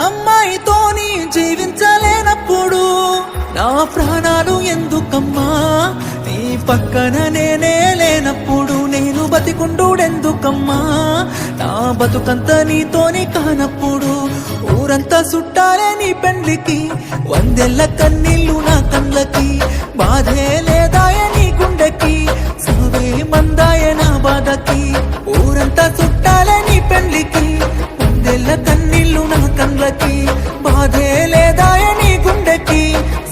అమ్మాయితోని జీవించలేనప్పుడు నా ప్రాణాలు ఎందుకమ్మా? నీ పక్కన నేనే లేనప్పుడు నేను బతికుండుడెందుకమ్మా? నా బతుకంతా నీతోని కానప్పుడు ఊరంతా చుట్టాలే నీ పెండ్లికి, వందెళ్ళ కన్నీళ్ళు నా కళ్ళకి, బాధే లేదాయ నీ గుండెకి, సవే మందాయ నా బాధకి. ఊరంతా చుట్టాలే నీ పెండ్లికి, వందెళ్ళ కన్నీళ్ళు నా కళ్ళకి, బాధే లేదాయ నీ గుండెకి,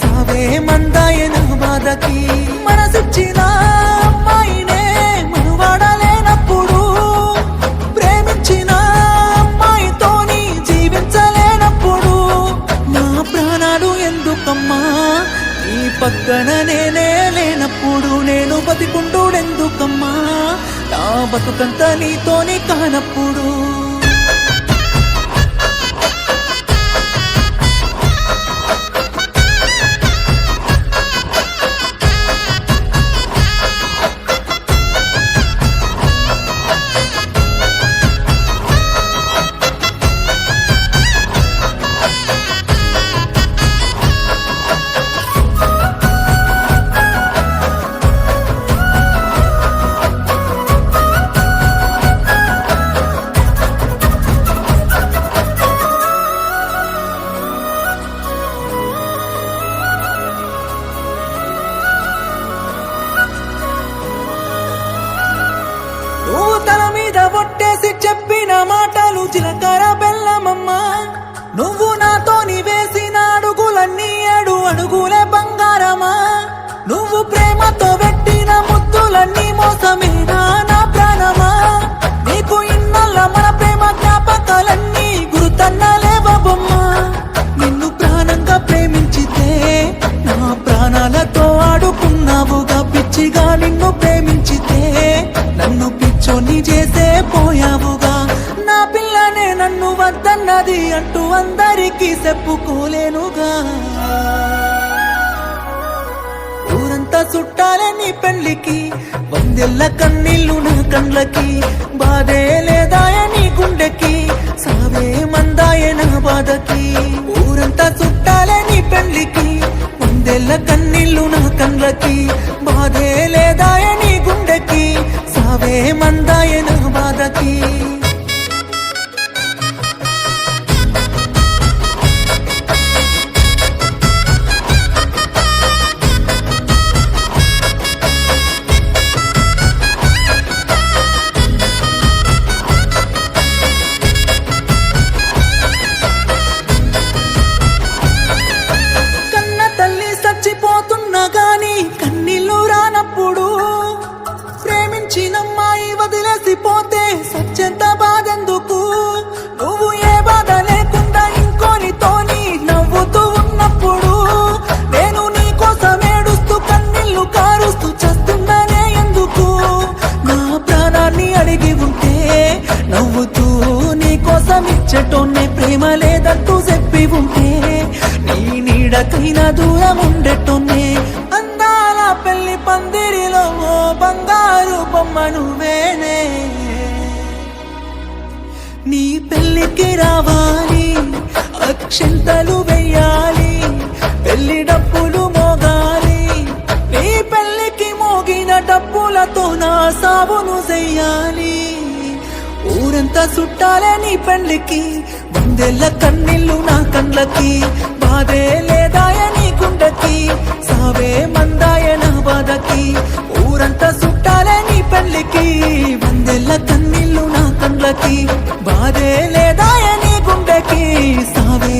సవే మందాయ నా బాధకి. మనసిచ్చిన అమ్మాయినే మనువాడలేనప్పుడు, ప్రేమించిన అమ్మాయితోని జీవించలేనప్పుడు నా ప్రాణాలు ఎందుకమ్మా? నీ పక్కన నేనే లేనప్పుడు నేను బతికుండుడెందుకమ్మా? నా బతుకంతా నీతోని కానప్పుడు. నువ్వు తల మీద ఒట్టేసి చెప్పిన మాటలు జీలకర్ర బెల్లమమ్మా. నువ్వు నాతోని వేసిన అడుగులన్నీ 7 అడుగులే బంగారమా. నువ్వు ప్రేమతో పెట్టిన ముద్దులన్నీ మోసమేనా నా ప్రాణమా? నీకు ఇన్నల్ల మన ప్రేమ జ్ఞాపకాలన్నీ గుర్తన్నలేవమ్మా. నిన్ను ప్రాణంగా ప్రేమించితే నా ప్రాణాలతో ఆడుకున్నావుగా, పిచ్చిగా నిన్ను ప్రేమించితే నన్ను పిచ్చోని చేసే పోయావుగా. నా పిల్లనే నన్ను వద్దన్నది అంటూ అందరికీ చెప్పుకోలేనుగా. ఊరంతా చుట్టాలే నీ పెళ్లికి, వందెళ్ళ కన్నీళ్ళు నా కళ్ళకి, బాధే లేదాయ నీ గుండెకి, సావే మందాయ నా బాధకి. ఊరంతా చుట్టాలే నీ పెళ్లికి, వందెళ్ళ కన్నీళ్ళు నా కళ్ళకి, బాధే లేదాయ నీ గుండెకి, సావే మందాయ నా బాధకి. కన్న తల్లి చచ్చిపోతున్నా గాని కన్నీళ్ళు రానప్పుడు, ప్రేమించినమ్మాయి వదిలేసిపోతే సత్యంత బాధెందుకు? నువ్వు ఏ బాధ లేకుండా ఇంకోనితోని నవ్వుతూ ఉన్నప్పుడు, నేను నీ కోసం ఏడుస్తూ కన్నీళ్లు కారుస్తూ చస్తున్నానే ఎందుకు? నా ప్రాణాన్ని అడిగి ఉంటే నవ్వుతూ నీ కోసం ఇచ్చటోనే, ప్రేమ లేదంటూ చెప్పి ఉంటే నీ నీడకైనా దూరం ఉండేటోనే. అందాల పెళ్లి పందిరిలో బంగారు బొమ్మ నువ్వేనే. నీ పెళ్లికి రావాలి, అక్షంతలు వెయ్యాలి, పెళ్లి డప్పులు మోగాలి. నీ పెళ్లికి మోగిన డప్పులతో నా సాబును చెయ్యాలి. ఊరంతా చుట్టాలే నీ పెళ్లికి, వందెళ్ళ కన్నీళ్ళు నా కళ్ళకి, బాధే లేదాయ నీ గుండెకి, సావే మందాయ నా బాధకి. ఊరంతా చుట్టాలే నీ పెళ్లికి, వందెళ్ళ కన్నీళ్ళు నా కళ్ళకి, బాధే లేదాయ నీ గుండెకి, సావే